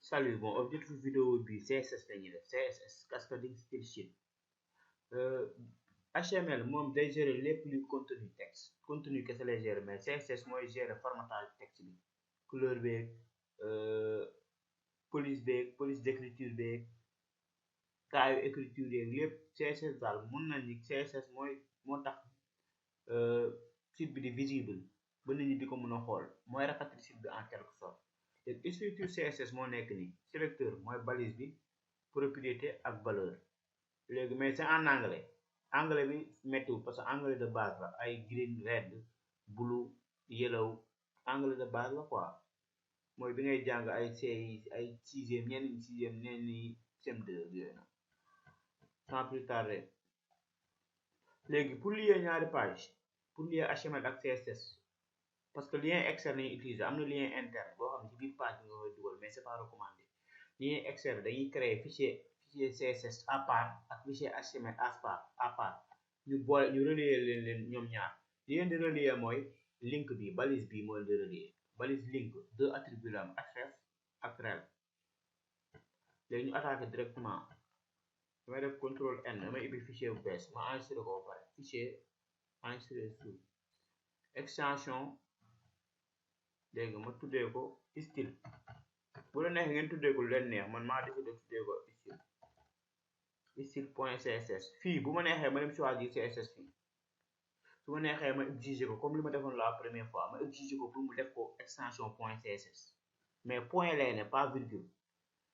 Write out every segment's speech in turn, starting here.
Salut, bon objectif vidéo bi CSS lañuy def CSS cascading style sheet. HTML moom day gérer lépp luy contenu texte contenu kese lay gérer, mais CSS mooy gérer formatage texte bi, couleur beeg police d'écriture beeg taayu écriture yeeg lépp CSS daal mun nañ ni CSS moo tax site bi di visible ba nit ñi di ko mën a xool, mooy rafetal site bi en quelque sorte. te structure CSS moo nekk nii sélecteur mooy balise bi, propriété ak valeur. léegi mais c'est en anglais bi méttiwul parce que anglais de base la, ay green, red, blue, yellow anglais de base la quoi, mooy bi ngay jàng ay ay sixième, ñenn ñi sixième, ñenn ñi CM2 yooyu na. sans plus tarder, léegi pour lier ñaari page, pour lier HTML ak CSS, parce que lien externe lañuy utiliser, am na lien interne boo xam ne ci biir page bi nga koy dugal, mais c'est pas recommandé. lien externe dañuy créer fichier CSS à part ak fichier HTML à part ñu boole ñu relier leen ñoom ñaar. li leen di relier mooy link bi, balise bi mooy di relier. balise link deux attributs la am, href ak rel. léegi ñu attaqué directement, damay def contrôle N, damay ubbi fichier bu bees ma enregistré ko ba pare, fichier enregistré sous extension. léegi ma tuddee ko style. bu la neexee ngeen tuddee ko leen neex, man maa décidé tuddee ko style.css. fii bu ma neexee ma dem choisir CSS fii, su ma neexee ma exiger ko comme li ma defoon la première fois, ma exiger ko pour mu def ko extension .css, mais point lay ne pas virgule.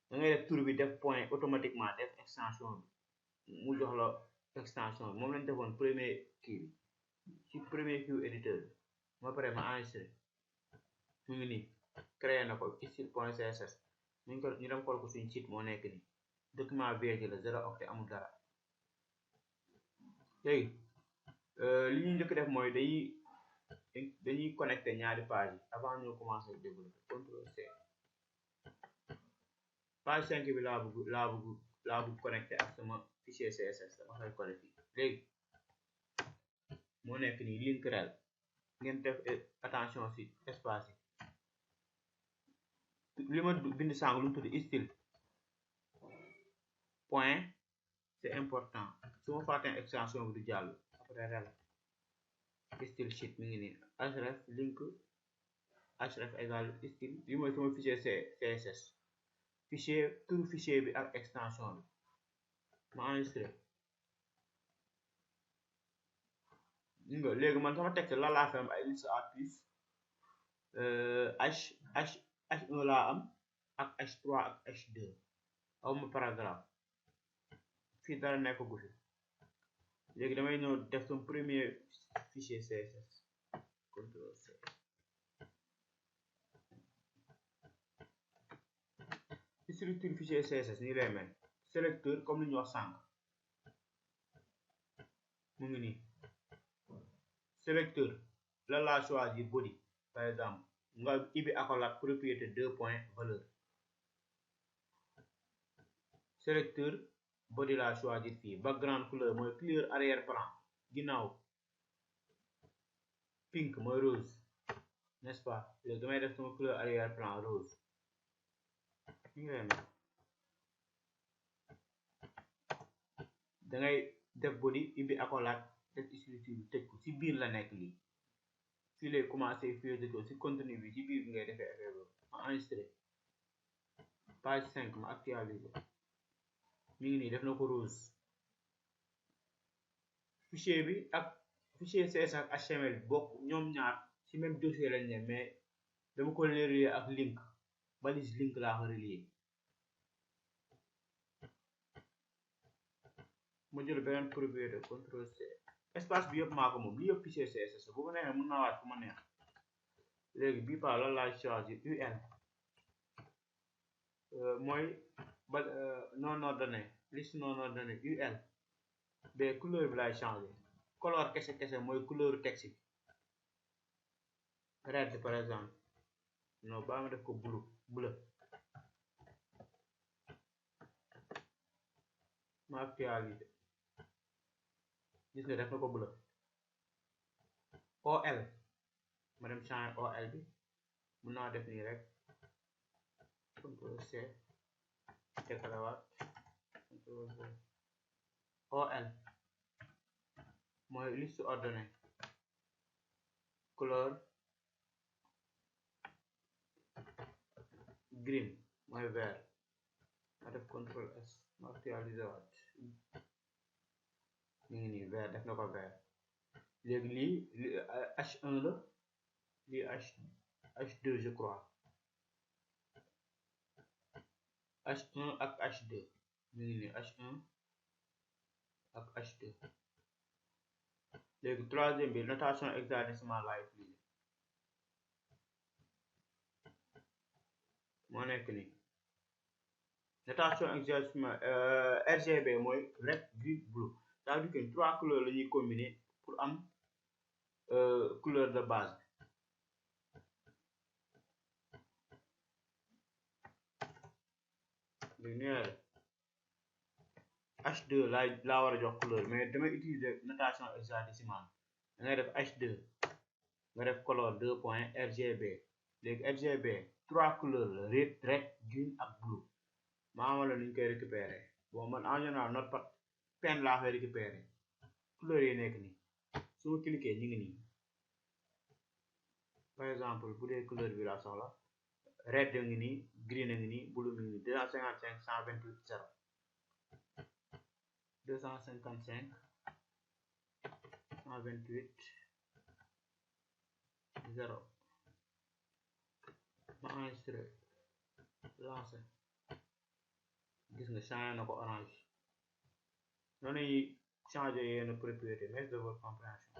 da ngay def tur bi def point automatiquement def extension bi mu jox la extension bi. moom lañ defoon premier kii bi ci premier kii éditeur bi. ma pare ma enregistré, mu ngi nii créé na ko style.css. ñu dem xool ko suñu site moo nekk nii, document vierge la 0 octet amul dara. léegi li ñuy njëkk def mooy dañuy connecté ñaari page yi avant ñu commencé développer. contrôle C, page 5 bi laa bëgg connecté ak sama fichier CSS, dama koy coller fii. léegi moo nekk nii link rel, ngeen def attention si espace yi. li ma bind sànq lu mu tudd style point, c'est important. su ma fàttee extension bi du jàll. après rel style sheet mi ngi nii, href link href égal style. li mooy sama fichier CSS, turu fichier bi ak extension bi. ma enregistré. léegi man sama texte la laa fi am ay liste à puce, H1 laa am ak H3 ak H2, awma paragraphe. fii dara nekk gu fi. léegi damay ñëw def sama premier fichier CSS, contrôle C. structure fichier CSS nii lay mel. sélecteur comme li ñu wax sànq mu ngi nii. sélecteur la laa choisir body par exemple, nga ibi accolade propriété 2 point valeur. sélecteur body laa choisir fii. background couleur mooy couleur arrière plan, ginnaaw pink mooy rose, n'est-ce pas. léegi damay def sama couleur arrière plan rose. da ngay def body ibi accolade def structure bi tëj ko, ci biir la nekk lii. fii lay commencé fii de ci contenu bi ci biir bi ngay defee affaire boobu. ma enregistré page 5 ma actualisé, mi ngi nii def na ko rose. fichier bi ak fichier CSS ak HTML bokk, ñoom ñaar ci même dossier lañ ne, mais dama ko relier ak link, balise link laa ko relier. ma jël beneen propriété, contrôle C. espace bi yëpp maa ko moom, li yëpp fichier CSS bu ma neexee mën naa waat fu ma neex. léegi bii pa loolu laay choisir UL, mooy non ordonné, liste non ordonné UL. mais couleur bi laay changer, couleur kese mooy couleur texte bi. red par exemple, non ba ma def ko bleu. ma actualisé, gis nga def na ko bleu. OL, ma dem changer OL bi, mun naa def nii rek contrôle C décalawaat contrôle V OL mooy liste ordonnée couleur green mooy vert ma def contrôle S ma actualisé waat ñu ngi nii vert def na ko vert léegi lii H1 la lii H2 je crois H1 ak H2 ñu ngi nii H1 ak H2 léegi troisième bi notation hexadécimale laa utilisé moo nekk nii notation hexadécimale RGB mooy red gris blue ça veut dire que 3 couleurs la ñuy combiner pour am couleur de base bi léegi H2 laa war a jox couleur mais damay utiliser notation hexadécimale da ngay def H2 nga def couleur 2 point RGB léegi RGB 3 couleurs la red green ak blue maa wala nuñ koy récupérer bon man en général notepad pen laa koy récupérer couleurs yi nekk nii su ma cliquer ñu ngi nii par exemple bu dee couleur bi laa soxla red ngi nii green ngi nii blue ngi nii 255 128 0 ma enregistré lancé gis nga changé na ko orange noonu ñuy changé yenn propriété merci de votre compréhension